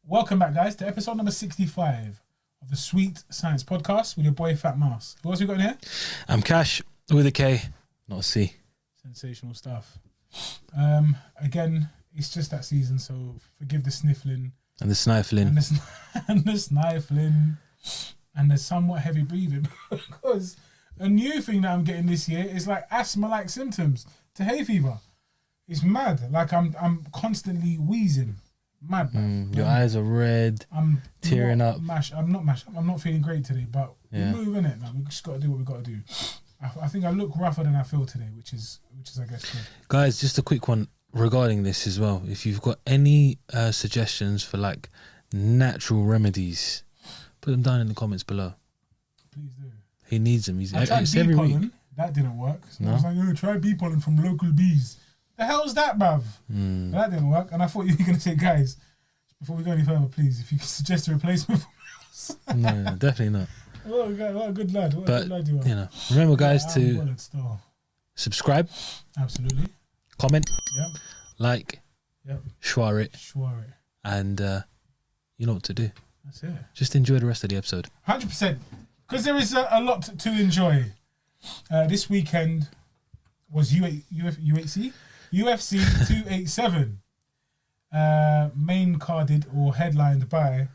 Welcome back, guys, to episode number 65 of the Sweet Science Podcast with your boy Fat Mouse. Who else we got in here? I'm Cash with a K, not a C. Sensational stuff. Again, it's just that season, so forgive the sniffling And the snifling. and the sniffling and the somewhat heavy breathing because a new thing that I'm getting this year is like asthma-like symptoms to hay fever. It's mad. Like I'm constantly wheezing. Mad, man. Your eyes are red. I'm tearing not up. I'm not mashed. I'm not feeling great today, but Yeah. we're moving it, man. We just got to do what we got to do. I think I look rougher than I feel today, which is I guess good. Guys, just a quick one regarding this as well. If you've got any suggestions for like natural remedies, put them down in the comments below. Please do. He needs them. I tried It's bee every week. pollen. That didn't work. So No? I was like, oh, try bee pollen from local bees. The hell's that, bruv? That didn't work. And I thought you were going to say, guys, before we go any further, please, if you could suggest a replacement for me. No, definitely not. What a good lad. What a good lad you are. You know, remember, guys, I'm to bothered still. subscribe, Absolutely. comment, Yep. like, Yep. share it, Sure. and you know what to do. That's it. Just enjoy the rest of the episode. 100%. Because there is a lot to enjoy. This weekend was UFC 287. Main carded or headlined by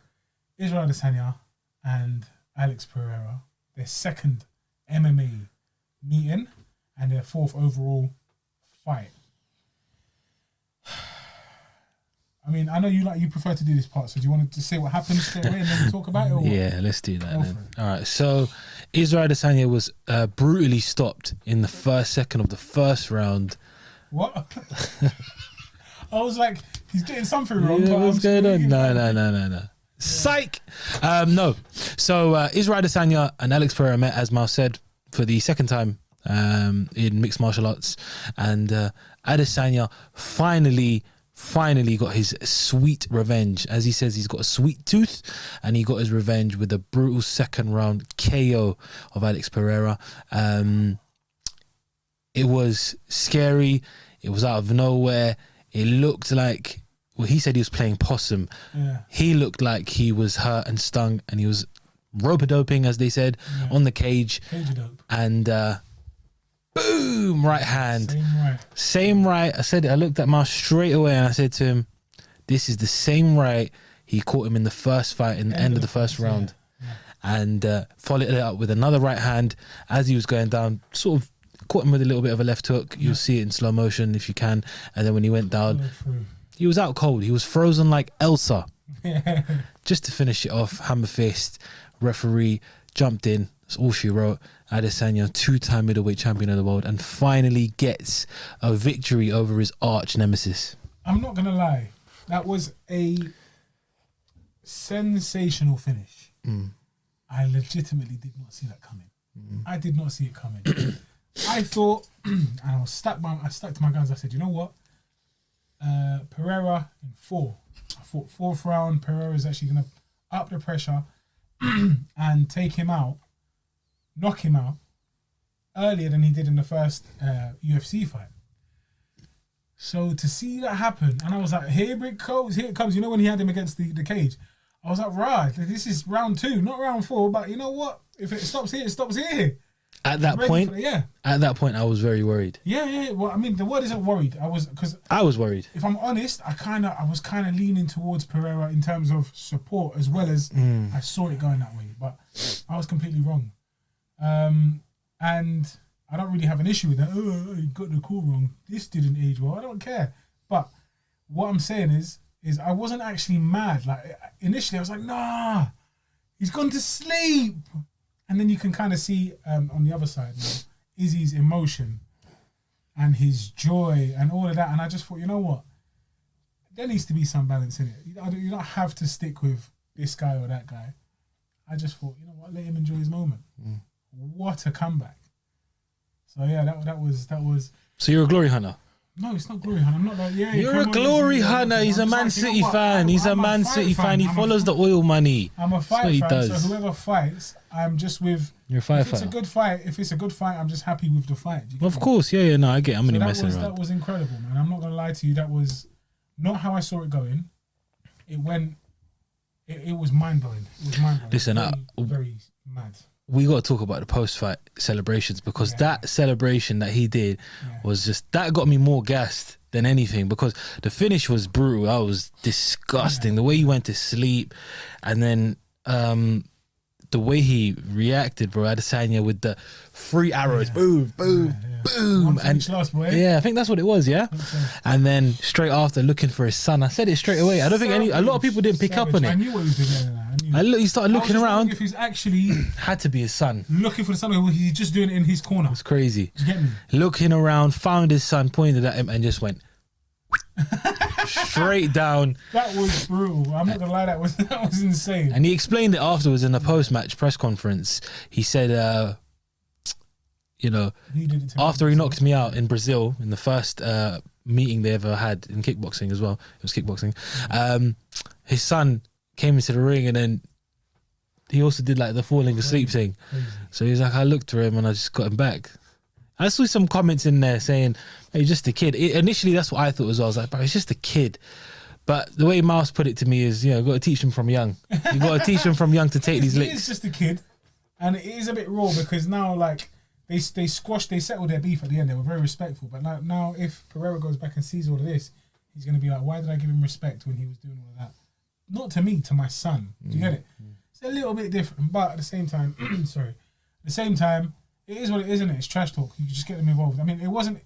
Israel Adesanya and Alex Pereira. Their second MMA meeting and their fourth overall fight. I mean, I know you prefer to do this part, so do you want to say what happened straight away and then we talk about it? Or what? Yeah, let's do that Go then. for it. All right, so Israel Adesanya was brutally stopped in the first second of the first round. What? I was like, he's getting something wrong. Yeah, but what's I'm going on? screaming. No. Psych! No. So Israel Adesanya and Alex Pereira met, as Mal said, for the second time in mixed martial arts. And Adesanya finally got his sweet revenge. As he says, he's got a sweet tooth, and he got his revenge with a brutal second round KO of Alex Pereira. It was scary. It was out of nowhere. It looked like, well, he said he was playing possum. Yeah. He looked like he was hurt and stung, and he was rope-a-doping, as they said, on the cage. Cage dope. And boom, right hand. Same right. Same right. I looked at Miles straight away and I said to him, this is the same right he caught him in the first fight in the end of the first round. Yeah. And followed it up with another right hand as he was going down, sort of caught him with a little bit of a left hook. You'll see it in slow motion if you can. And then when he went down, he was out cold. He was frozen like Elsa. Just to finish it off, hammer fist, referee jumped in. That's all she wrote. Adesanya, two-time middleweight champion of the world, and finally gets a victory over his arch nemesis. I'm not gonna lie, that was a sensational finish. I legitimately did not see that coming. I did not see it coming. I thought, and I stuck to my guns. I said, you know what? Pereira in 4. I thought fourth round, Pereira is actually gonna up the pressure and take him out. Knock him out earlier than he did in the first UFC fight. So to see that happen, and I was like, here it comes. You know when he had him against the cage, I was like, right, this is round 2, not round 4. But you know what? If it stops here, it stops here. At that point, I was very worried. Yeah. Well, I mean, the word isn't worried. I was worried. If I'm honest, I was kind of leaning towards Pereira in terms of support as well as I saw it going that way. But I was completely wrong. And I don't really have an issue with that. Oh, you got the call wrong. This didn't age well. I don't care. But what I'm saying is I wasn't actually mad. Like initially, I was like, nah, he's gone to sleep. And then you can kind of see on the other side now, Izzy's emotion and his joy and all of that. And I just thought, you know what? There needs to be some balance in it. You don't have to stick with this guy or that guy. I just thought, you know what? Let him enjoy his moment. What a comeback! So yeah, that was. So you're a glory hunter. No, it's not glory hunter. I'm not like You're a glory hunter. He's a Man City fan. He's a Man City fan. He follows the oil money. I'm a fight fan. So whoever fights, I'm just with. You're a fight If it's a good fight, I'm just happy with the fight. Of course, yeah. No, I get. I'm only messing around. That was incredible, man. I'm not gonna lie to you. That was not how I saw it going. It went It was mind-blowing. It was mind-blowing. Listen, very mad. We got to talk about the post-fight celebrations, because that celebration that he did was just, that got me more gassed than anything, because the finish was brutal. That was disgusting. The way he went to sleep, and then the way he reacted, bro, Adesanya, with the 3 arrows, boom, boom, boom, and last, boy. I think that's what it was, So. and then straight after looking for his son. I said it straight away. I don't think a lot of people didn't pick up on it. I knew what he was doing. He started looking around. If he's actually had to be his son. Looking for the son, or he's just doing it in his corner. It's crazy. Do you get me? Looking around, found his son, pointed at him, and just went straight down. That was brutal. I'm not gonna lie, that was insane. And he explained it afterwards in the post-match press conference. He said, after he knocked me out in Brazil in the first meeting they ever had in kickboxing as well. It was kickboxing. His son came into the ring, and then he also did like the falling asleep thing. Crazy. So he's like, I looked to him and I just got him back. I saw some comments in there saying, hey, he's just a kid. Initially, that's what I thought as well. I was like, bro, he's just a kid. But the way Mouse put it to me is, got to teach him from young. You got to teach him from young to take these licks. He is just a kid, and it is a bit raw, because now, like, they settled their beef at the end. They were very respectful. But now if Pereira goes back and sees all of this, he's going to be like, why did I give him respect when he was doing all of that? Not to me, to my son. Do you get it? It's a little bit different, but at the same time, it is what it is, isn't it? It's trash talk. You just get them involved. I mean, it wasn't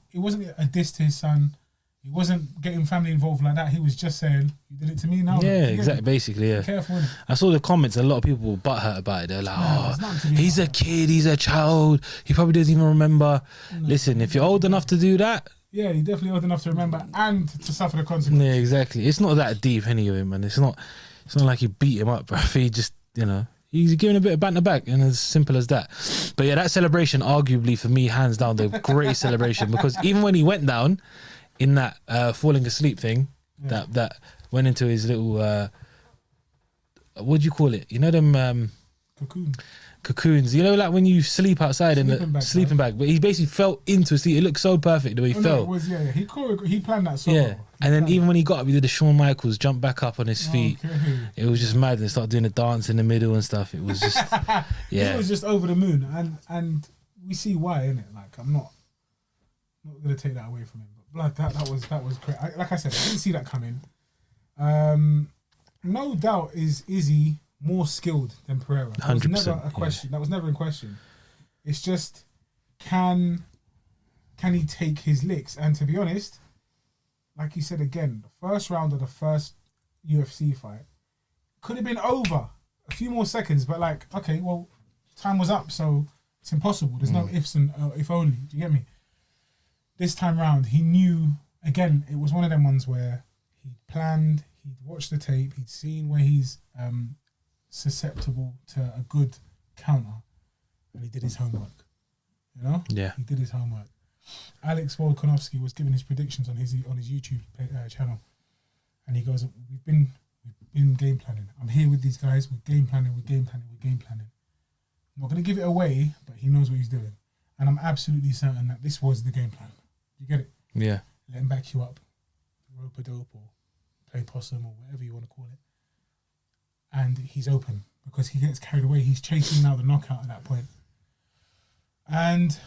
a diss to his son. He wasn't getting family involved like that. He was just saying, you did it to me now. Yeah, exactly. Basically, yeah. Be careful, innit? I saw the comments. A lot of people were butthurt about it. They're like, he's a kid. He's a child. He probably doesn't even remember. No, listen, if you're old enough to do that. Yeah, you're definitely old enough to remember and to suffer the consequences. Yeah, exactly. It's not that deep anyway, man. It's not like you beat him up, bro. He just, he's giving a bit of banter back, and as simple as that. But yeah, that celebration, arguably for me, hands down, the greatest celebration, because even when he went down in that falling asleep thing, that went into his little, what do you call it? You know them cocoons. Like when you sleep outside in the sleeping bag. But he basically fell into sleep. It looked so perfect the way he fell. No, it was, he planned that so well. And then even when he got up, he did the Shawn Michaels, jump back up on his feet. Okay. It was just mad. And started doing the dance in the middle and stuff. It was just, He was just over the moon. And we see why, innit? Like, I'm not going to take that away from him. But blood, that was great. Like I said, I didn't see that coming. No doubt is Izzy more skilled than Pereira. That was never a question. That was never in question. It's just, can he take his licks? And to be honest, like you said again, the first round of the first UFC fight could have been over a few more seconds, but like, okay, well, time was up, so it's impossible. There's no ifs and if only. Do you get me? This time round, he knew, again, it was one of them ones where he'd planned, he'd watched the tape, he'd seen where he's susceptible to a good counter, and he did his homework. Yeah, he did his homework. Alex Volkanovski was giving his predictions on his YouTube channel, and he goes, "We've been game planning. I'm here with these guys. We're game planning. I'm not going to give it away, but he knows what he's doing, and I'm absolutely certain that this was the game plan. You get it? Yeah. Let him back you up, rope a dope, or play possum, or whatever you want to call it. And he's open because he gets carried away. He's chasing now the knockout at that point. And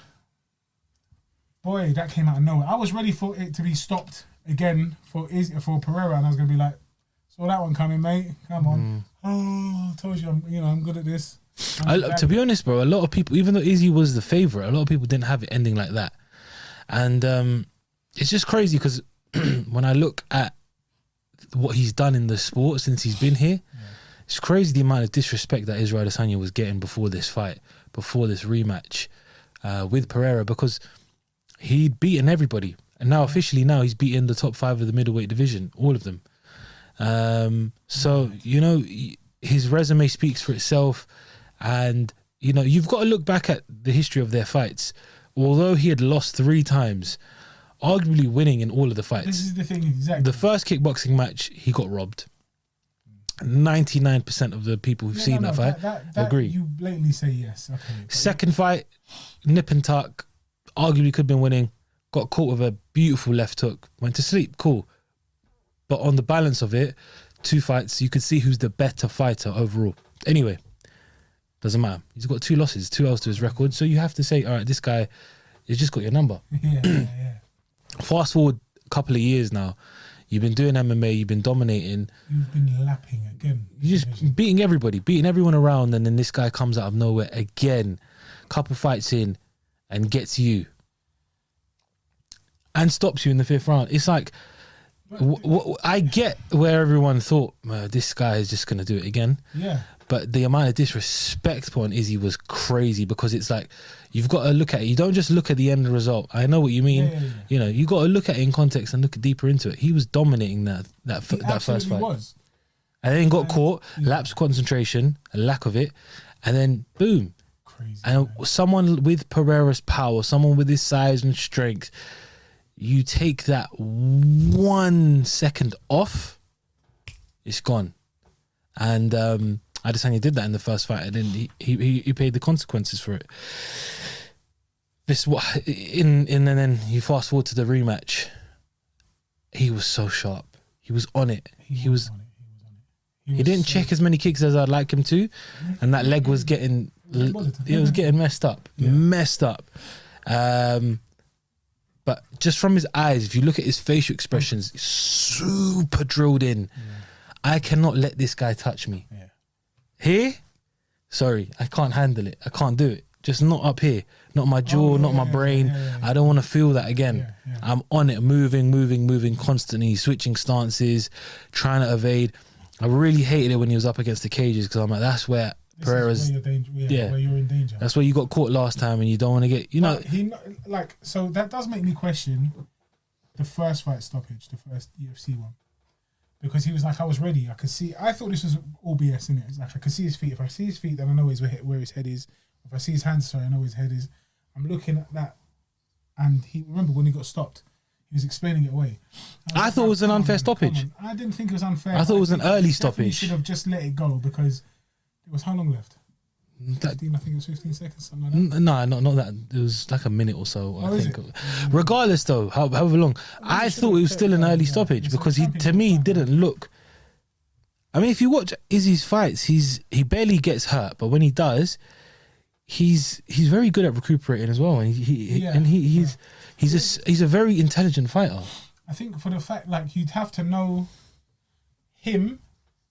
boy, that came out of nowhere. I was ready for it to be stopped again for Pereira, and I was gonna be like, "Saw that one coming, mate. Come on." Oh, I told you, I'm good at this. To be honest, bro, a lot of people, even though Izzy was the favorite, a lot of people didn't have it ending like that, and it's just crazy because when I look at what he's done in the sport since he's been here. It's crazy the amount of disrespect that Israel Adesanya was getting before this fight, before this rematch with Pereira, because he'd beaten everybody. And now officially he's beaten the top 5 of the middleweight division, all of them. So, his resume speaks for itself. And, you've got to look back at the history of their fights. Although he had lost 3 times, arguably winning in all of the fights. This is the thing, exactly. The first kickboxing match, he got robbed. 99% of the people who've seen that fight agree. You blatantly say yes. Okay. Second fight, nip and tuck, arguably could have been winning. Got caught with a beautiful left hook. Went to sleep. Cool. But on the balance of it, 2 fights. You could see who's the better fighter overall. Anyway, doesn't matter. He's got 2 losses, 2 L's to his record. So you have to say, all right, this guy has just got your number. Yeah. Fast forward a couple of years now. You've been doing MMA. You've been dominating. You've been lapping again. You're just beating everybody, beating everyone around. And then this guy comes out of nowhere again, couple fights in, and gets you. And stops you in the 5th round. It's like, I get where everyone thought, this guy is just going to do it again. Yeah. But the amount of disrespect put on Izzy was crazy, because it's like, you've got to look at it. You don't just look at the end result. I know what you mean. Yeah. You know, you got to look at it in context and look deeper into it. He was dominating that first fight. Was. And then got caught, lapsed concentration, a lack of it, and then boom. Crazy. And someone with Pereira's power, someone with his size and strength, you take that 1 second off, it's gone. And Adesanya did that in the first fight, and then he paid the consequences for it. This what and then you fast forward to the rematch. He was so sharp. He was on it. He was on it. He didn't check as many kicks as I'd like him to, and that leg was getting messed up. But just from his eyes, if you look at his facial expressions, super drilled in. Yeah. I cannot let this guy touch me. Yeah. Here, sorry, I can't handle it. I can't do it. Just not up here. Not my jaw, not my brain. I don't want to feel that again. I'm on it, moving constantly, switching stances, trying to evade. I really hated it when he was up against the cages, because I'm like, that's where Pereira's, where you're in danger. That's where you got caught last time, and you don't want to get, so that does make me question the first fight stoppage, the first UFC one, because he was like, I was ready. I thought this was all BS, innit? It's like, I could see his feet. If I see his feet, then I know where his head is. If I see his hands, I know where his head is. I'm looking at that, and remember when he got stopped, he was explaining it away. I thought it was an unfair stoppage. I didn't think it was unfair. I thought it was an early He stoppage. should have just let it go, because it was how long left? 15, I think it was 15 seconds, something like that. No, not that. It was like a minute or so, I think. Regardless, though, however long, I thought it was still an early stoppage, because he didn't look. I mean, if you watch Izzy's fights, he barely gets hurt, but when he does, he's very good at recuperating as well, and he's a very intelligent fighter. I think for the fact, like, you'd have to know him,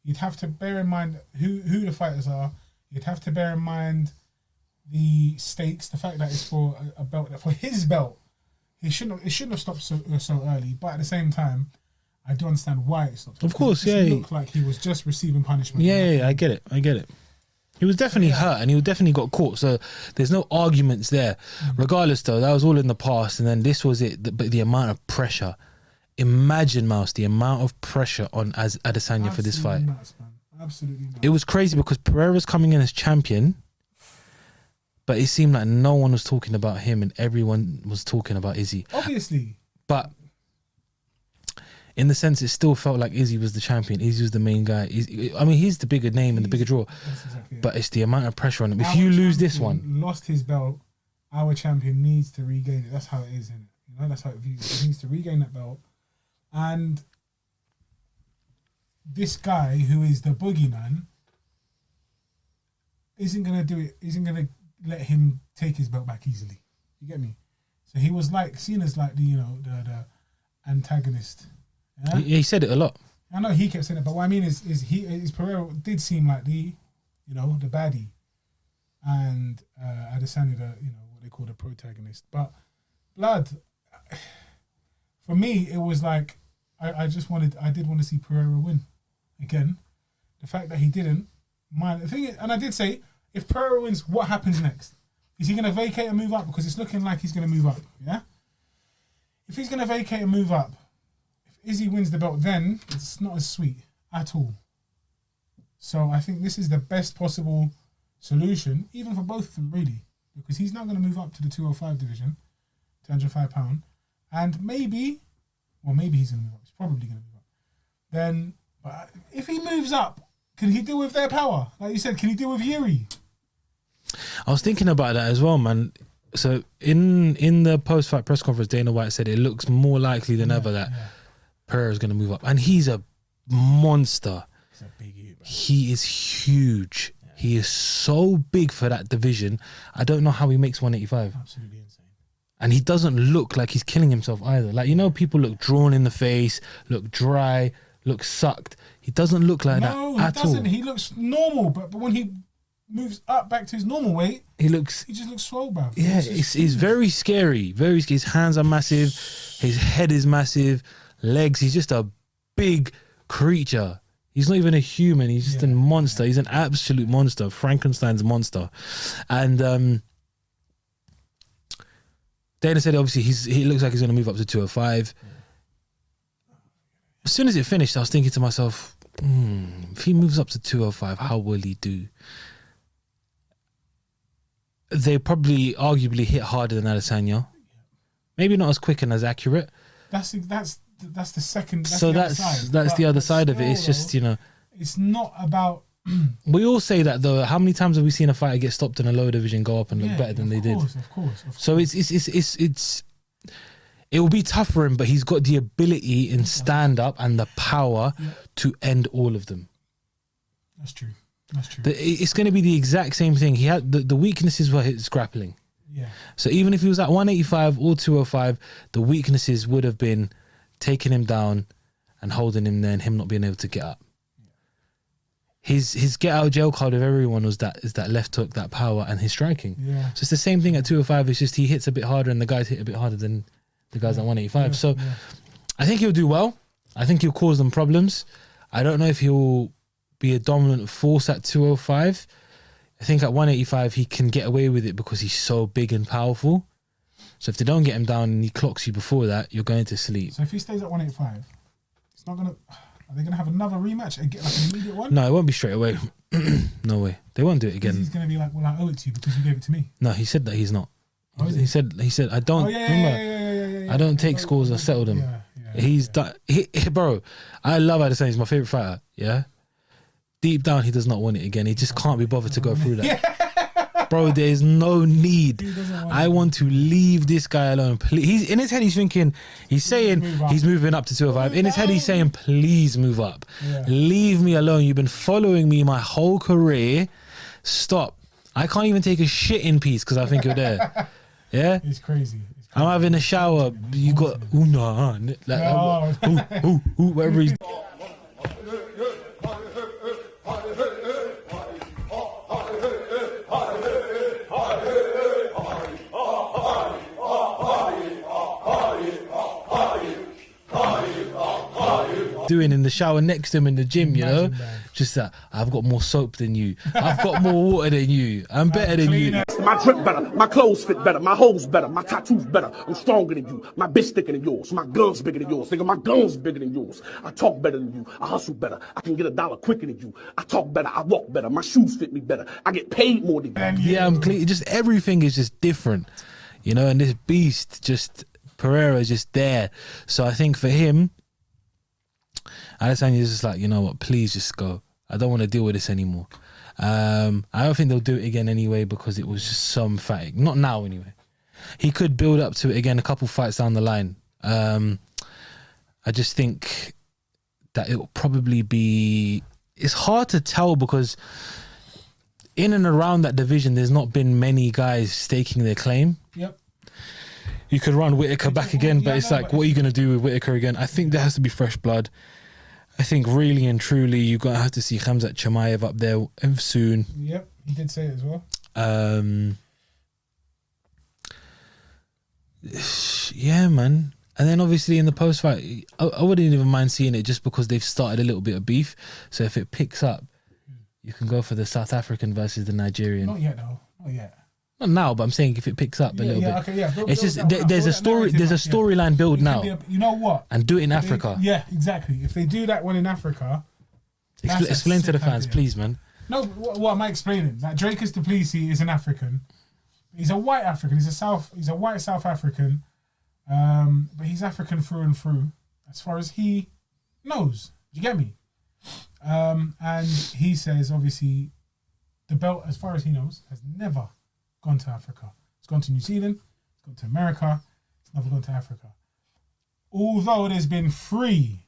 you'd have to bear in mind who the fighters are. You'd have to bear in mind the stakes, the fact that it's for a belt, for his belt. It shouldn't have stopped so early, but at the same time, I do understand why it stopped. Of course, It looked like he was just receiving punishment. Yeah, I get it. He was definitely hurt, and he definitely got caught, so there's no arguments there. Regardless, though, that was all in the past, and then this was it. But the amount of pressure. Imagine, Mouse, the amount of pressure on Adesanya for this fight. Nuts, man. Absolutely nuts. It was crazy, because Pereira's coming in as champion, but it seemed like no one was talking about him and everyone was talking about Izzy. Obviously. But in the sense, it still felt like Izzy was the champion. Izzy was the main guy. He's the bigger name and the bigger draw. Exactly, but it's the amount of pressure on him. If you lose this one, lost his belt, our champion needs to regain it. That's how it is, isn't it? That's how it views. He needs to regain that belt. And this guy, who is the boogeyman, isn't going to do it. Isn't going to let him take his belt back easily. You get me? So he was seen as like the antagonist. Yeah? He said it a lot. I know he kept saying it, but what I mean is Pereira did seem like the baddie, and Adesanya what they call the protagonist. But blood, for me, it was like I did want to see Pereira win again. The fact that he didn't, the thing is, and I did say, if Pereira wins, what happens next? Is he going to vacate and move up? Because it's looking like he's going to move up. Yeah. If he's going to vacate and move up, if Izzy wins the belt, then it's not as sweet at all. So I think this is the best possible solution, even for both of them, really, because he's not going to move up to the 205 division, 205 pound, and maybe he's going to move up. He's probably going to move up. Then, but if he moves up, can he deal with their power? Like you said, can he deal with Yuri? I was thinking about that as well, man. So in the post-fight press conference, Dana White said it looks more likely than ever that Pereira is going to move up, and he's a monster. He's a big dude, bro. He is huge. Yeah. He is so big for that division. I don't know how he makes 185. Absolutely insane. And he doesn't look like he's killing himself either. Like, you know, people look drawn in the face, look dry, look sucked. He doesn't look like that at all. No, he doesn't. He looks normal, but when he moves up back to his normal weight, he just looks swole, bro. Yeah, it's very scary. Very scary. His hands are massive. His head is massive. Legs. He's just a big creature. He's not even a human. He's just a monster. He's an absolute monster. Frankenstein's monster. And Dana said obviously he looks like he's going to move up to 205. Yeah. As soon as it finished, I was thinking to myself, if he moves up to 205, how will he do? They probably arguably hit harder than Adesanya. Maybe not as quick and as accurate. That's the second. That's so the that's other side. that's the other side of it. It's just, you know, it's not about. We all say that though. How many times have we seen a fighter get stopped in a lower division, go up and look better than they did? Of course. So it will be tough for him, but he's got the ability in stand up and the power to end all of them. That's true. It's going to be the exact same thing. He had the weaknesses were his grappling. Yeah. So even if he was at 185 or 205, the weaknesses would have been taking him down and holding him there and him not being able to get up. His get out of jail card of everyone is that left hook, that power, and his striking. Yeah. So it's the same thing at 205. It's just he hits a bit harder and the guys hit a bit harder than the guys at 185. I think he'll do well. I think he'll cause them problems. I don't know if he'll be a dominant force at 205. I think at 185 he can get away with it because he's so big and powerful. So if they don't get him down and he clocks you before that, you're going to sleep. So if he stays at 185, it's not gonna. Are they going to have another rematch and get like an immediate one? No, it won't be straight away. No way. They won't do it again. He's going to be like, well, I owe it to you because you gave it to me. No, he said that he's not. Oh, he said, I don't, remember, I don't take scores, I settle them. He's done. Bro, I love Adesanya. He's my favourite fighter, yeah? Deep down, he does not want it again. He just can't be bothered to go through that. Bro, there is no need. I want to leave this guy alone. Please. He's in his head. He's thinking. He's saying he's moving up to 205. In his head, he's saying, "Please move up. Leave me alone. You've been following me my whole career. Stop. I can't even take a shit in peace because I think you're there. Yeah, it's crazy. I'm having a shower. You got whatever he's." Doing in the shower next to him in the gym, you know, just that I've got more soap than you, I've got more water than you, I'm better than you. My drip better, my clothes fit better, my hoes better, my tattoos better, I'm stronger than you, my bitch thicker than yours, my gun's bigger than yours, nigga, my gun's bigger than yours, I talk better than you, I hustle better, I can get $1 quicker than you, I talk better, I walk better, my shoes fit me better, I get paid more than you. Yeah, I'm clean. Just everything is just different, you know, and this beast, just Pereira is just there. So I think for him, Adesanya is just like, you know what, please just go. I don't want to deal with this anymore. I don't think they'll do it again anyway because it was just so emphatic. Not now anyway. He could build up to it again a couple fights down the line. I just think that it will probably be... It's hard to tell because in and around that division, there's not been many guys staking their claim. Yep. You could run Whittaker back again, but it's like, what are you going to do with Whittaker again? I think there has to be fresh blood. I think really and truly you're going to have to see Khamzat Chimaev up there soon. Yep, he did say it as well. Yeah, man. And then obviously in the post-fight, I wouldn't even mind seeing it just because they've started a little bit of beef. So if it picks up, you can go for the South African versus the Nigerian. Not yet, though. Not yet. Not now, but I'm saying if it picks up a little bit. Okay, yeah. It's just there's a story. There's a storyline build now. You know what? And do it in Africa. Yeah, exactly. If they do that one in Africa, explain to the fans, please, man. No, what am I explaining? That Dracus du Plessis is an African. He's a white African. He's a white South African, but he's African through and through, as far as he knows. Do you get me? And he says, obviously, the belt, as far as he knows, has never gone to Africa. It's gone to New Zealand, it's gone to America, it's never gone to Africa. Although there's been 3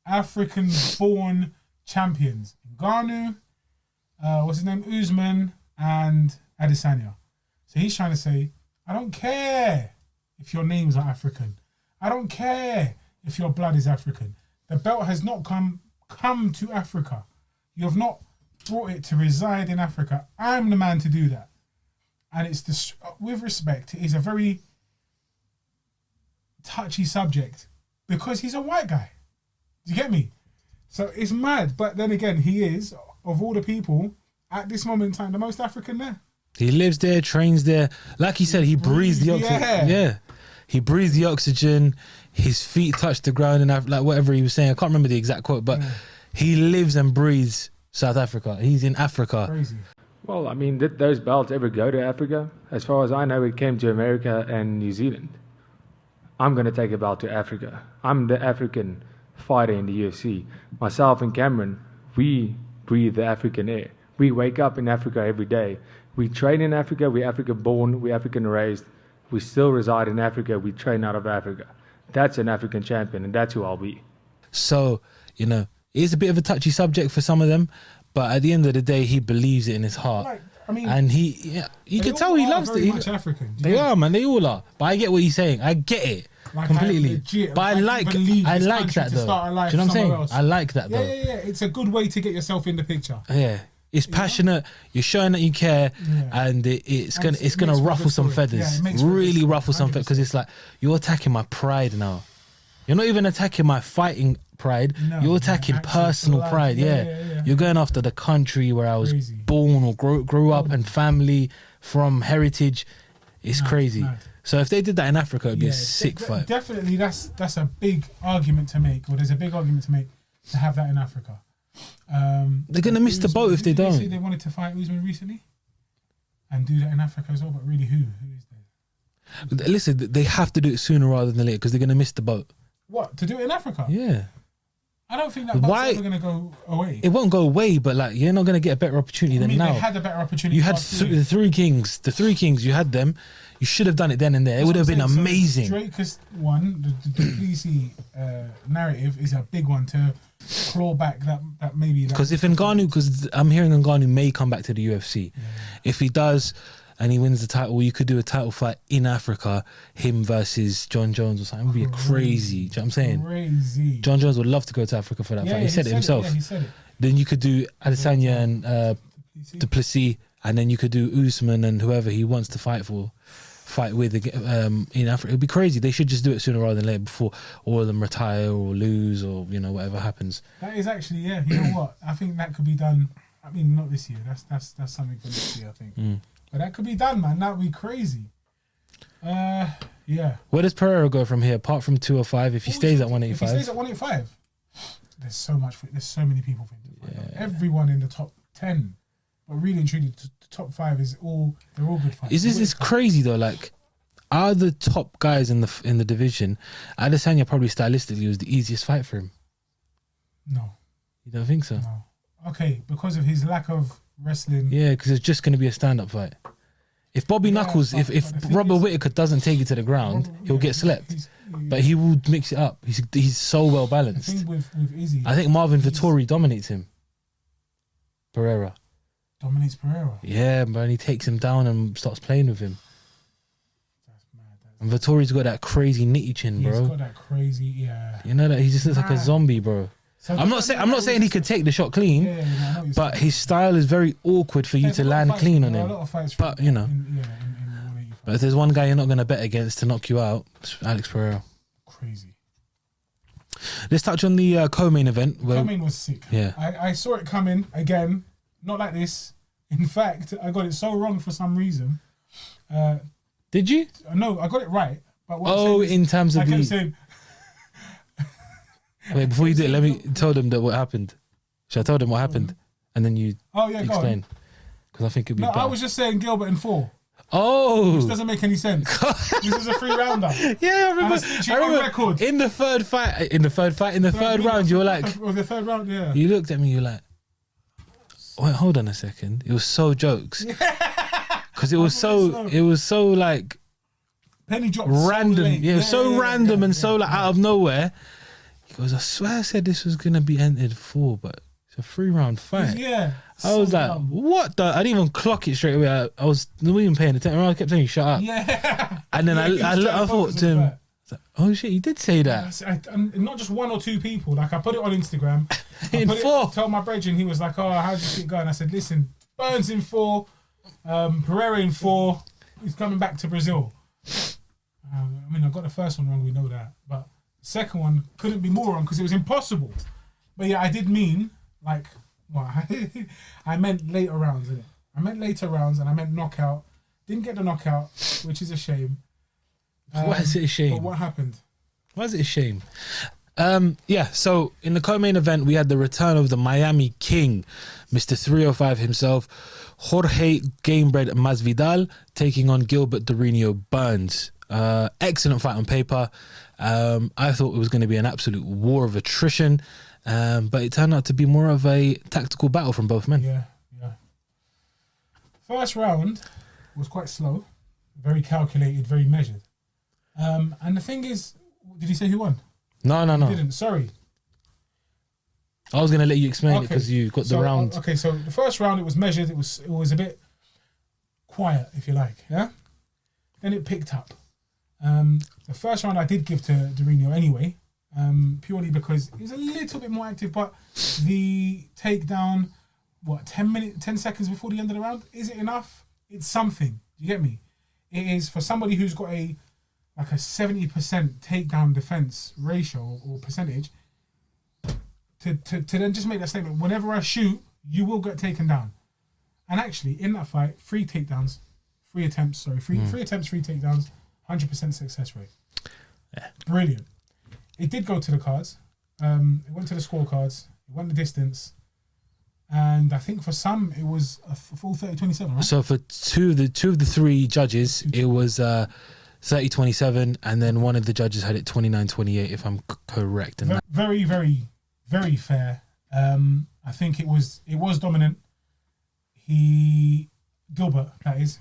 African-born champions. Ngannou, what's his name? Usman and Adesanya. So he's trying to say, I don't care if your names are African. I don't care if your blood is African. The belt has not come to Africa. You have not brought it to reside in Africa. I'm the man to do that. And it's this, with respect, it is a very touchy subject because he's a white guy. Do you get me? So it's mad. But then again, he is, of all the people, at this moment in time, the most African there. He lives there, trains there. Like he said, he breathes the oxygen. Yeah. He breathes the oxygen. His feet touch the ground and like whatever he was saying. I can't remember the exact quote, but he lives and breathes South Africa. He's in Africa. Crazy. Well, I mean, did those belts ever go to Africa? As far as I know, it came to America and New Zealand. I'm going to take a belt to Africa. I'm the African fighter in the UFC. Myself and Cameron, we breathe the African air. We wake up in Africa every day. We train in Africa. We're African born. We're African raised. We still reside in Africa. We train out of Africa. That's an African champion, and that's who I'll be. So, you know, it's a bit of a touchy subject for some of them, but at the end of the day, he believes it in his heart. Like, I mean, and you can tell he loves very it. Much African. They are, man. They all are. But I get what he's saying. I get it like completely. Legit, but I like that though. Do you know what I'm saying? Else. I like that though. Yeah. It's a good way to get yourself in the picture. Yeah. It's passionate. You're showing that you care, and it's gonna ruffle some feathers. Really ruffle some feathers because it's like you're attacking my pride now. You're not even attacking my fighting pride. No, you're attacking personal pride. Yeah. You're going after the country where I was born or grew up and family from heritage. It's crazy. Mad. So if they did that in Africa, it'd be a sick fight. Definitely, that's a big argument to make, or there's a big argument to make to have that in Africa. They're gonna miss the boat if they don't. They wanted to fight Usman recently and do that in Africa as well, but really, who is there? Listen, they have to do it sooner rather than later because they're gonna miss the boat. What, to do it in Africa? Yeah. I don't think that boat's ever gonna go away. It won't go away, but like you're not gonna get a better opportunity than now. They had a better opportunity. You had the three kings. The three kings. You had them. You should have done it then and there. It would have been amazing. Drake has won. The DC narrative is a big one to claw back that maybe. Because if Ngannou, because I'm hearing Ngannou may come back to the UFC. Yeah. If he does and he wins the title, you could do a title fight in Africa, him versus John Jones or something. It would be crazy. Do you know what I'm saying? Crazy. John Jones would love to go to Africa for that fight. He said it himself. He said it. Then you could do Adesanya and Duplessis, and then you could do Usman and whoever he wants to fight with in Africa. It'd be crazy. They should just do it sooner rather than later before all of them retire or lose or whatever happens. That is actually You know what? I think that could be done. I mean, not this year. That's something for next year, I think. But that could be done, man. That would be crazy. Yeah. Where does Pereira go from here? Apart from 205, if he stays at 185. If he stays at 185, there's so many people for him to fight. Everyone in the top 10. But really and truly, the top 5 they're all good fights. Is this crazy though? Like, are the top guys in the division? Adesanya probably stylistically was the easiest fight for him. No, you don't think so? No. Okay, because of his lack of wrestling. Yeah, because it's just going to be a stand-up fight. If Bobby Knuckles, if Robert Whittaker doesn't take it to the ground, he'll get slept. But he will mix it up. He's so well balanced. The thing with Izzy, I think Marvin Vettori dominates him. Pereira. Dominates Pereira. Yeah, man, he takes him down and starts playing with him. That's mad. And Vettori's got that crazy nitty chin, bro. He's got that crazy, You know that he just looks like a zombie, bro. So I'm not saying he could take the shot clean, but his style is very awkward for you to land clean on him. But but if there's one guy you're not going to bet against to knock you out, it's Alex Pereira. Crazy. Let's touch on the co-main event. Co-main was sick. Yeah, I saw it coming again. Not like this. In fact, I got it so wrong for some reason. Did you? No, I got it right. But in terms of I kept saying. Wait, before you do it, let me tell them that what happened. Should I tell them what happened? And then you explain. Because I think it'd be better. I was just saying Gilbert in 4. Oh. Which doesn't make any sense. This is a 3-rounder. Yeah, I remember. Record. In the third round, you were like... The third round, yeah. You looked at me, you were like... Wait, hold on a second. It was so jokes. Because it was so like... Penny dropped random. So late. Yeah, it was so random and so like out of nowhere. He goes, I swear I said this was gonna be ended 4, but it's a 3-round fight. Yeah. I was so like, dumb. what the? I didn't even clock it straight away. I was not even paying attention. I kept telling you, shut up. Yeah. And then Yeah, he was trying I thought focus to on him, the I fight. was like, oh shit, you did say that. And not just 1 or 2 people. Like I put it on Instagram. In 4. Told my brethren, he was like, "Oh, how'd you keep going?" I said, "Listen, Burns in 4, Pereira in 4. He's coming back to Brazil." I mean, I got the first one wrong. We know that, but the second one couldn't be more wrong because it was impossible. But yeah, I did mean like, well, I meant later rounds, innit? I meant later rounds, and I meant knockout. Didn't get the knockout, which is a shame. Why is it a shame? But what happened? Why is it a shame? Yeah, so in the co-main event, we had the return of the Miami King, Mr. 305 himself, Jorge Gamebred Masvidal, taking on Gilbert Durinho Burns. Excellent fight on paper. I thought it was going to be an absolute war of attrition, but it turned out to be more of a tactical battle from both men. Yeah. First round was quite slow, very calculated, very measured. And the thing is, did he say who won? No. He didn't. Sorry. I was going to let you explain it Okay. because you got the round. Okay, so the first round it was measured. It was a bit quiet, if you like. Yeah. Then it picked up. The first round I did give to Durinho anyway, purely because he was a little bit more active. But the takedown, 10 seconds before the end of the round, is it enough? It's something. Do you get me? It is for somebody who's got a 70% takedown defense ratio or percentage to then just make that statement. Whenever I shoot, you will get taken down. And actually, in that fight, 3 attempts, 3 takedowns, 100% success rate. Yeah. Brilliant. It did go to the cards. It went to the scorecards. It went the distance. And I think for some, it was a full 30-27, right? So for two of the 3 judges, it was 30-27, and then one of the judges had it 29-28, if I'm correct. And very, very, very fair. I think it was dominant. Gilbert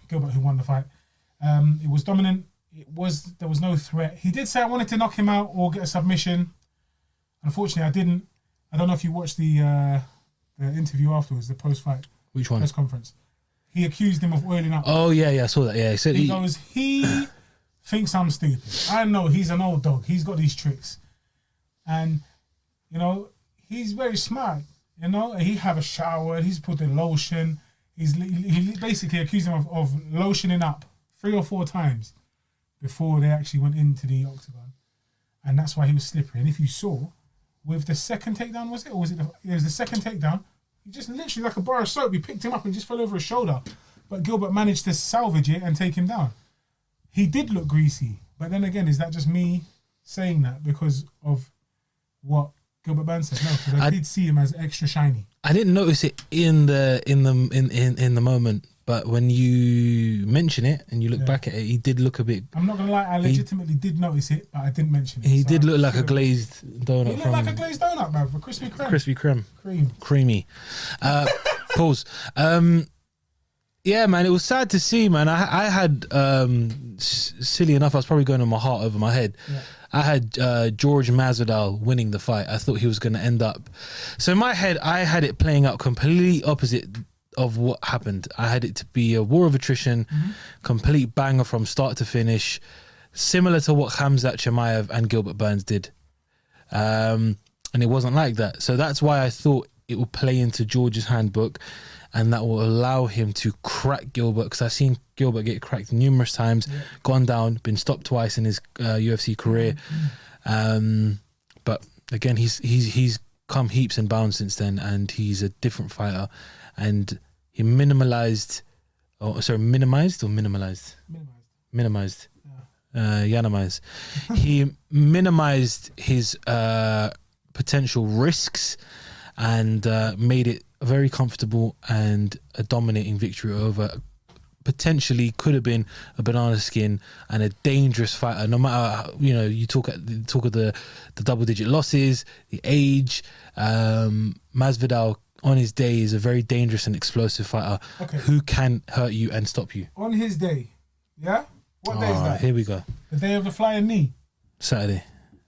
who won the fight. It was dominant. There was no threat. He did say I wanted to knock him out or get a submission. Unfortunately, I didn't. I don't know if you watched the interview afterwards, the post-fight which one? press conference. He accused him of oiling up. Oh yeah, I saw that. Yeah, he said He goes, he thinks I'm stupid. I know he's an old dog. He's got these tricks, and he's very smart. He have a shower. He's put the lotion. He basically accused him of lotioning up 3 or 4 times before they actually went into the octagon, and that's why he was slippery. And if you saw, with the second takedown, it was the second takedown. He just literally like a bar of soap. He picked him up and just fell over his shoulder, but Gilbert managed to salvage it and take him down. He did look greasy, but then again, is that just me saying that because of what Gilbert Burns said? No, because I did see him as extra shiny. I didn't notice it in the moment, but when you mention it and you look back at it, he did look a bit. I'm not gonna lie, I legitimately did notice it, but I didn't mention it. He did look like a glazed donut. He looked like a glazed donut, man, for crispy creme. Crispy creme. Creamy. Pause. Yeah, man, it was sad to see, man. I had, silly enough, I was probably going on my heart over my head. Yeah. I had George Masvidal winning the fight. I thought he was going to end up. So in my head, I had it playing out completely opposite of what happened. I had it to be a war of attrition, complete banger from start to finish, similar to what Khamzat Chimaev and Gilbert Burns did. And it wasn't like that. So that's why I thought it will play into George's handbook, and that will allow him to crack Gilbert, because I've seen Gilbert get cracked numerous times, gone down, been stopped twice in his UFC career. But again, he's come heaps and bounds since then, and he's a different fighter. And he minimized. He minimized his potential risks and made it very comfortable and a dominating victory over potentially could have been a banana skin and a dangerous fighter. No matter you talk of the double digit losses, the age. Masvidal on his day is a very dangerous and explosive fighter who can hurt you and stop you. On his day, yeah. What day is that? Here we go. The day of the flying knee. Saturday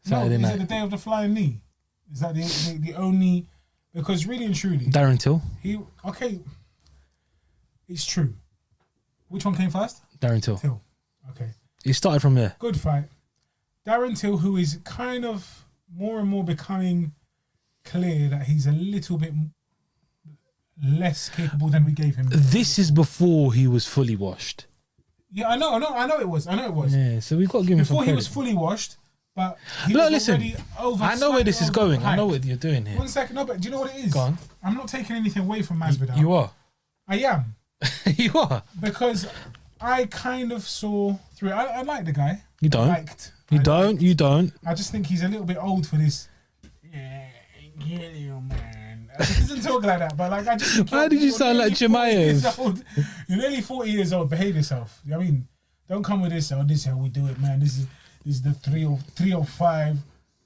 No, night. is it the day of the flying knee? Is that the only? Because really and truly, Darren Till. It's true. Which one came first? Darren Till. Till. Okay. He started from there. Good fight. Darren Till, who is kind of more and more becoming clear that he's a little bit less capable than we gave him. This is before he was fully washed. Yeah, I know it was. Yeah, so we've got to give him some Before he credit. was fully washed, but he Look, was listen, already I know where this is going. I know overhyped. what you're doing here. 1 second, no, but do you know what it is? Go on. I'm not taking anything away from Masvidal. You are. I am. You are. Because I kind of saw through it. I like the guy. You don't. You don't. I just think he's a little bit old for this. Yeah, get you, man. He doesn't talk like that, but like I just. Think Why did you sound like Jemayev? You're nearly 40 years old. Behave yourself. I mean, don't come with this. Oh, this is how we do it, man. This is the 305.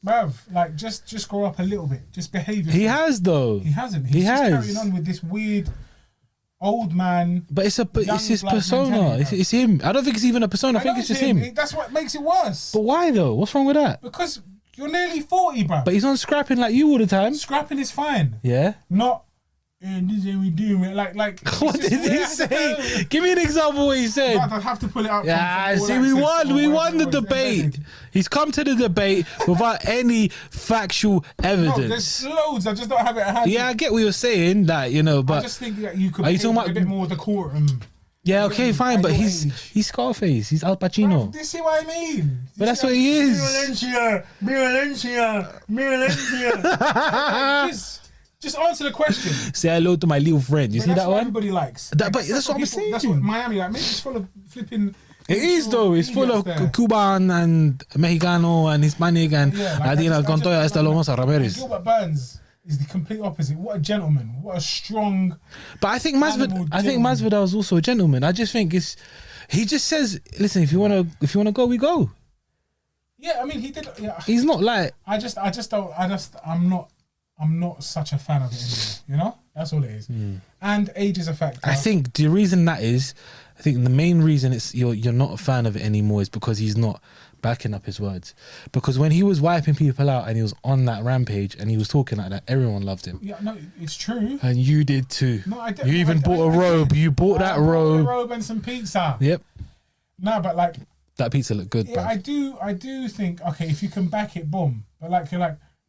Bruv, like just grow up a little bit. Just behave yourself. He has though. He hasn't. He's just carrying on with this weird old man. But it's his black persona. mentality, It's him. I don't think it's even a persona. I think know it's just him. him. That's what makes it worse. But why though? What's wrong with that? Because you're nearly 40, bro. But he's on scrapping like you all the time. Scrapping is fine. Yeah. Not. And this is how we do it. Like. What it's did just he weird. say? Give me an example of what he said. But I'd have to pull it out. Yeah, from see, All we Access won. or We whatever won the it was. debate. He's come to the debate without any factual No, evidence. there's loads. I just don't have it at hand. Yeah, I get what you're saying. That you know, I but just think that you could Are you behave talking with about- a bit more decorum. yeah, okay, fine. at But your he's age. Scarface. He's Al Bro, Pacino. do you see what I mean? But that's what he is. Violencia. Just answer the question. Say hello to my little friend. You But see that's that what one? everybody likes. But that's what I'm people- That's saying. what Miami like. Maybe it's full of flipping. It is though. It's full of idiots there. Cuban and Mexicano and Hispanic and Yeah, like, Latina I con toda esta lomosa Ramirez. Gilbert Burns is the complete opposite. What a gentleman. What a strong. But I think Animal Masvidal is also a gentleman. I just think he just says, listen, if you wanna go, we go. Yeah, I mean, he did. Yeah, He's not like I'm not such a fan of it anymore. You know, that's all it is. And age is a factor. I think the reason that is, I think the main reason it's you're not a fan of it anymore is because he's not backing up his words. Because when he was wiping people out and he was on that rampage and he was talking like that, everyone loved him. Yeah, no, it's true. And you did too. No, I did. You even bought a robe. You bought that I bought a robe. robe and some pizza. Yep. No, but like, That pizza looked good, yeah, bro. I do think, okay, if you can back it, boom. But like,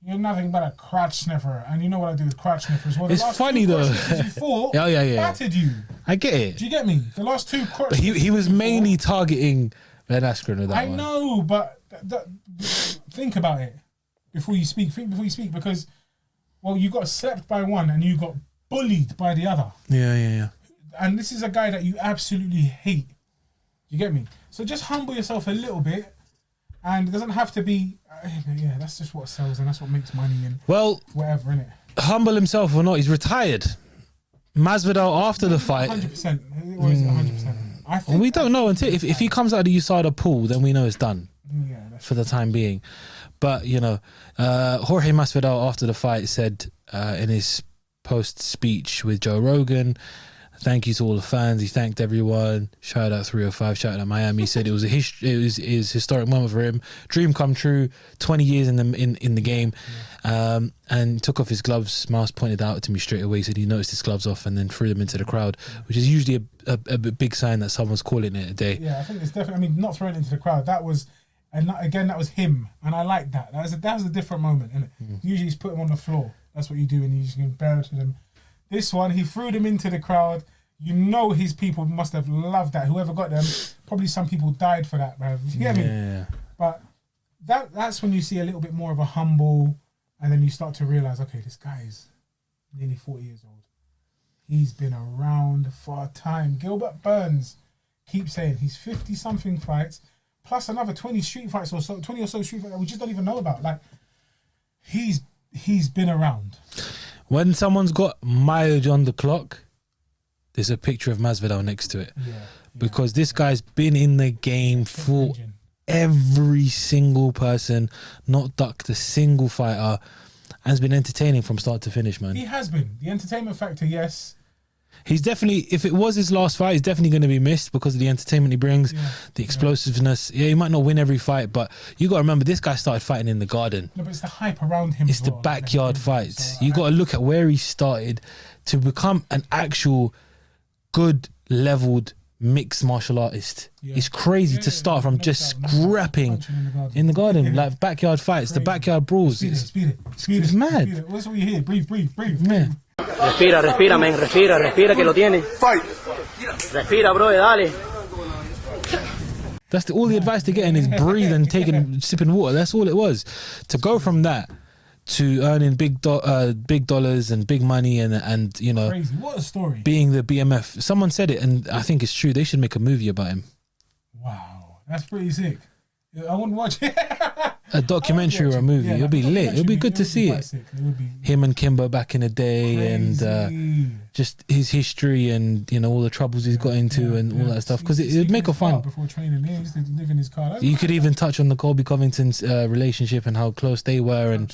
you're nothing but a crotch sniffer, and you know what I do with crotch sniffers. Well, the It's last funny, two though. crotch sniffers you fought Yeah. battered you. I get it. Do you get me? The last two crotch But he sniffers was you mainly fought- targeting Ben Askren with that I one. know, but think about it before you speak. Think before you speak, because, well, you got slept by one and you got bullied by the other. Yeah. And this is a guy that you absolutely hate. You get me? So just humble yourself a little bit, and it doesn't have to be. Yeah, that's just what sells, and that's what makes money and Well, whatever, innit? humble himself or not, he's retired. Masvidal after the fight. 100%. Or is it 100%? I think We don't know until if he comes out of the USADA pool, then we know it's done Yeah, that's for the time being. But you know, Jorge Masvidal after the fight said in his post speech with Joe Rogan, thank you to all the fans. He thanked everyone. Shout out 305. Shout out Miami. He said it was his historic moment for him. Dream come true. 20 years in the game, and took off his gloves. Miles pointed out to me straight away. He said he noticed his gloves off and then threw them into the crowd, which is usually a big sign that someone's calling it a day. Yeah, I think it's definitely. I mean, not throwing it into the crowd. That was, and again, that was him, and I like that. That was a different moment, isn't it? Usually, he's put him on the floor. That's what you do, and you just can bear to them. This one, he threw them into the crowd. You know his people must have loved that. Whoever got them, probably some people died for that, man. You get me? Yeah. But that's when you see a little bit more of a humble, and then you start to realize, okay, this guy is nearly 40 years old. He's been around for a time. Gilbert Burns keeps saying he's 50-something fights, plus another 20 street fights or so, 20 or so street fights that we just don't even know about. Like, he's been around. When someone's got mileage on the clock, there's a picture of Masvidal next to it. Yeah. Because this guy's been in the game for every single person, not ducked a single fighter, and has been entertaining from start to finish, man. He has been. The entertainment factor, yes. He's definitely, if it was his last fight, he's definitely going to be missed because of the entertainment he brings, the explosiveness. Yeah, he might not win every fight, but you got to remember, this guy started fighting in the garden. No, but it's the hype around him. It's the backyard fights. So you got to look at where he started to become an actual good leveled mixed martial artist. It's crazy to start from just scrapping in the garden, like backyard fights, the backyard brawls. Speed it. It's mad. What's all you hear? Breathe. Yeah. Respira, man. Respira, que lo tiene. Fight. Respira, bro, dale. That's all the advice they're getting is breathe and sipping water. That's all it was. To go from that to earning big dollars and big money and you know, crazy. What a story. Being the BMF. Someone said it, and I think it's true. They should make a movie about him. Wow, that's pretty sick. I wouldn't watch it. A documentary or a movie. It'll be lit. It'll be good to see it. Him and Kimbo back in the day, crazy. And just his history and, you know, all the troubles he's got into and all that stuff. Because it'd make it fun. Before training, he used to live in his car. You could even touch on the Colby Covington's relationship and how close they were. And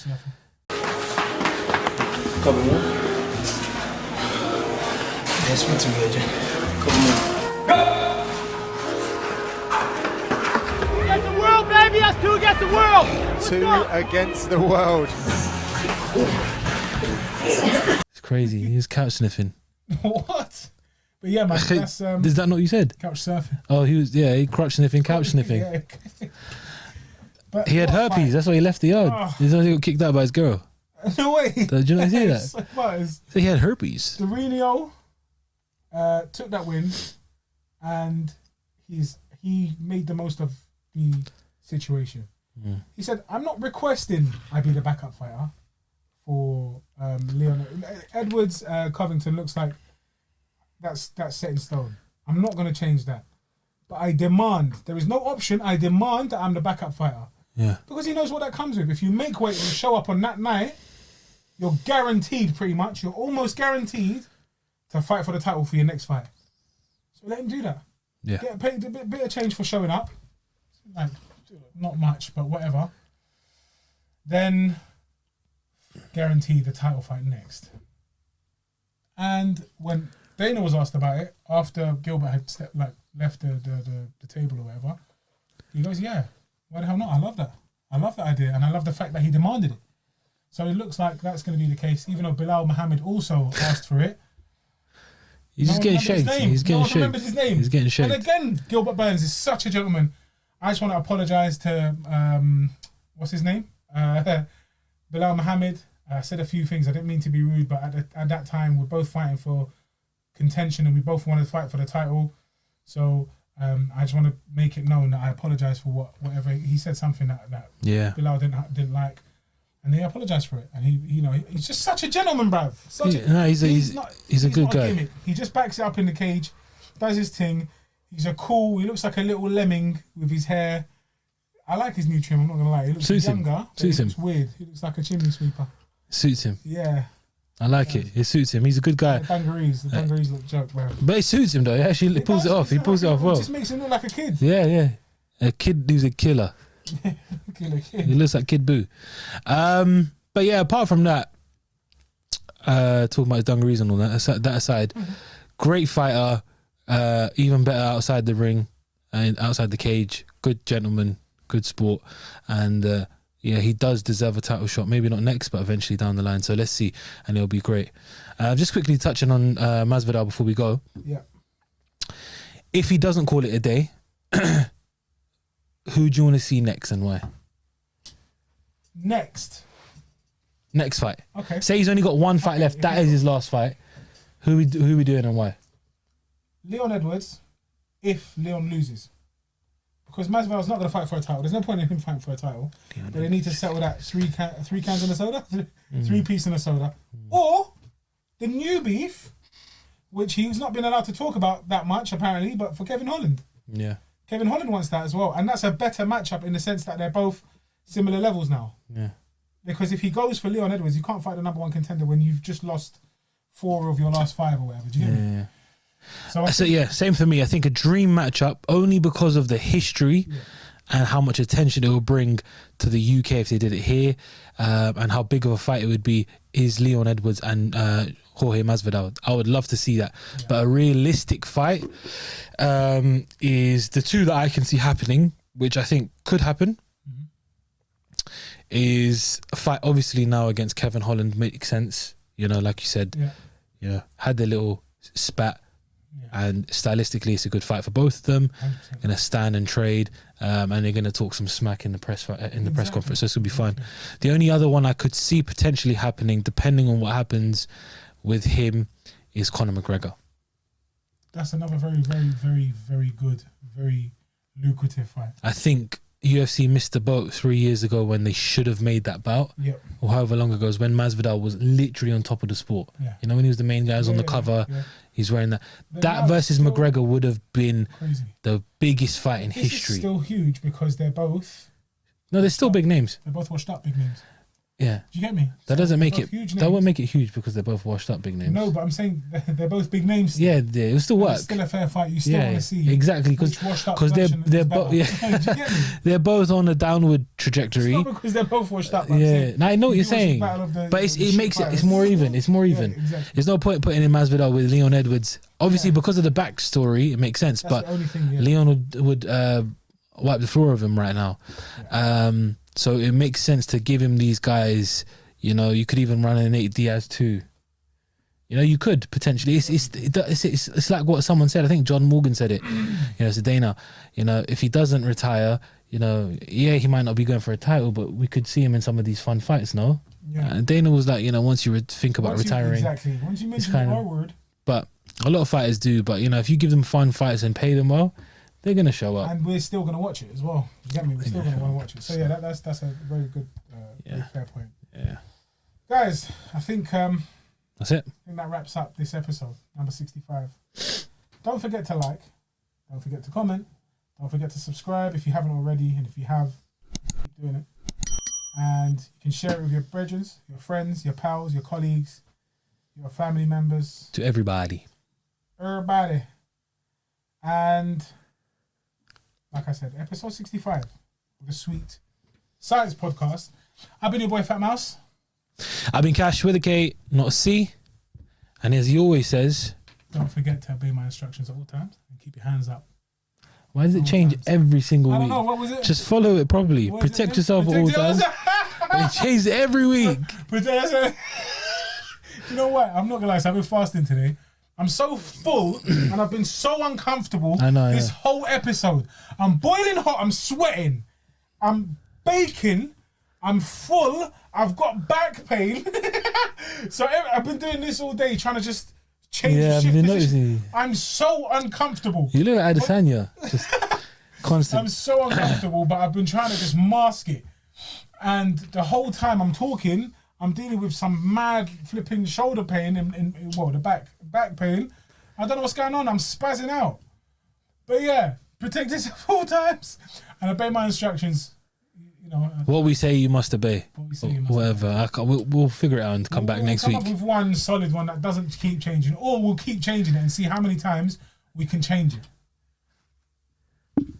Baby, that's 2 against the world. 2 against the world. It's crazy. He was couch sniffing. What? But yeah, man, that's is that not what you said? Couch surfing. Oh, he couch sniffing, couch sniffing. Yeah. But he had herpes. That's why he left the yard. He's only got kicked out by his girl. No way. Did you not see that? So he had herpes. Dorino took that win, and he made the most of the situation. He said, "I'm not requesting I be the backup fighter for Leon Edwards. Covington looks like that's set in stone. I'm not going to change that, but I demand. There is no option. I demand that I'm the backup fighter. Yeah, because he knows what that comes with. If you make weight and you show up on that night, you're guaranteed, pretty much. You're almost guaranteed to fight for the title for your next fight. So let him do that. Yeah, get paid a bit of change for showing up. Like, not much, but whatever. Then guarantee the title fight next. And when Dana was asked about it after Gilbert had left the table or whatever, he goes, "Yeah, why the hell not? I love that. I love that idea, and I love the fact that he demanded it." So it looks like that's going to be the case, even though Bilal Muhammad also asked for it. He's just getting shaked. He's getting shaked. Remembered his name. He's getting shaked. And again, Gilbert Burns is such a gentleman. I just want to apologise to what's his name, Bilal Muhammad. I said a few things. I didn't mean to be rude, but at that time, we're both fighting for contention, and we both wanted to fight for the title. So I just want to make it known that I apologise for whatever he said. Something that Bilal didn't like, and he apologised for it. And he's just such a gentleman, bruv. He's a good guy. Gimmick. He just backs it up in the cage, does his thing. He looks like a little lemming with his hair. I like his new trim, I'm not going to lie. He looks younger. Suits him. Looks weird. He looks like a chimney sweeper. Suits him. Yeah. I like it. It suits him. He's a good guy. The dungarees look joke, bro. But it suits him, though. He actually pulls it off. He pulls it off well. It just makes him look like a kid. Yeah. A kid who's a killer. Kid. He looks like Kid Boo. But yeah, apart from that, talking about his dungarees and all that aside, great fighter, even better outside the ring and outside the cage. Good gentleman, good sport, and he does deserve a title shot. Maybe not next, but eventually down the line. So let's see, and it'll be great. Just quickly touching on Masvidal before we go. Yeah. If he doesn't call it a day, who do you want to see next and why? Next fight. Okay. Say he's only got one fight left. That is his last fight. Who we doing and why? Leon Edwards, if Leon loses. Because Masvidal's not going to fight for a title. There's no point in him fighting for a title. But they need to settle that three cans in a soda? 3-piece in a soda. Or the new beef, which he's not been allowed to talk about that much, apparently, but for Kevin Holland. Yeah. Kevin Holland wants that as well. And that's a better matchup in the sense that they're both similar levels now. Yeah. Because if he goes for Leon Edwards, you can't fight the number one contender when you've just lost 4 of your last 5 or whatever. Do you get me? Yeah. So yeah, same for me. I think a dream matchup only because of the history and how much attention it will bring to the UK if they did it here, and how big of a fight it would be is Leon Edwards and Jorge Masvidal. I would love to see that. Yeah. But a realistic fight is the two that I can see happening, which I think could happen. Is a fight obviously now against Kevin Holland makes sense, you know, like you said, had their little spat, and stylistically it's a good fight for both of them. 100%. Gonna stand and trade, and they're gonna talk some smack in the press press conference, so it's gonna be fun. The only other one I could see potentially happening, depending on what happens with him, is Conor McGregor. That's another very, very, very, very good, very lucrative fight. I think UFC missed the boat 3 years ago when they should have made that bout, or however long ago, when Masvidal was literally on top of the sport. You know, when he was the main guy, on the cover, he's wearing that. That versus McGregor would have been crazy. The biggest fight in history. It's still huge because they're both. No, they're still big names. They're both washed up big names. Yeah. Do you get me? That doesn't make it. That won't make it huge because they're both washed up big names. No, but I'm saying they're both big names. Still. Yeah, it will still work. It's still a fair fight. You still want to see exactly because they're both. Yeah, do you get me? They're both on a downward trajectory. It's not because they're both washed up. Now I know what you're saying, but it makes it. It's more even. It's more even. Exactly. There's no point putting in Masvidal with Leon Edwards. Obviously, because of the backstory, it makes sense. That's but the only thing, Leon would wipe the floor of him right now. So it makes sense to give him these guys. You know, you could even run an Nate Diaz too. You know, you could potentially. It's like what someone said. I think John Morgan said it. You know, it's Dana. You know, if he doesn't retire, you know, he might not be going for a title, but we could see him in some of these fun fights. No, and Dana was like, you know, once you think about retiring, once you mention the R word. But a lot of fighters do. But you know, if you give them fun fights and pay them well, they're gonna show up. And we're still gonna watch it as well. You get me? We're still gonna want to watch it. So yeah, that's a very good, very fair point. Yeah. Guys, I think that's it. I think that wraps up this episode, number 65. Don't forget to like, don't forget to comment, don't forget to subscribe if you haven't already, and if you have, keep doing it. And you can share it with your brethren, your friends, your pals, your colleagues, your family members. To everybody. Everybody. And like I said, episode 65 of the Sweet Science Podcast. I've been your boy Fat Mouse. I've been Cash with a K, not a C. And as he always says, don't forget to obey my instructions at all times and keep your hands up. Why does it change every single week? I don't know, what was it? Just follow it properly. Protect yourself at all times. It changes every week. You know what? I'm not gonna lie, so I've been fasting today. I'm so full and I've been so uncomfortable this whole episode. I'm boiling hot, I'm sweating, I'm baking, I'm full, I've got back pain. So I've been doing this all day trying to just change the shift position. I'm so uncomfortable. You look like Adesanya. Just constant. I'm so uncomfortable, but I've been trying to just mask it. And the whole time I'm talking, I'm dealing with some mad flipping shoulder pain and the back pain. I don't know what's going on. I'm spazzing out. But yeah, protect yourself at all times and obey my instructions. You know, what we say you must obey. Whatever. We'll figure it out and come back next week. We'll come up with one solid one that doesn't keep changing, or we'll keep changing it and see how many times we can change it.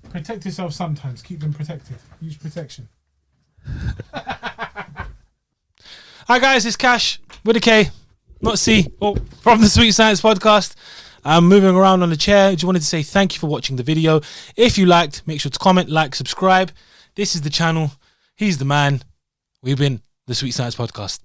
Protect yourself sometimes. Keep them protected. Use protection. Hi guys, it's Cash with a K, not C, from the Sweet Science Podcast. I'm moving around on the chair. Just wanted to say thank you for watching the video. If you liked, make sure to comment, like, subscribe. This is the channel. He's the man. We've been the Sweet Science Podcast.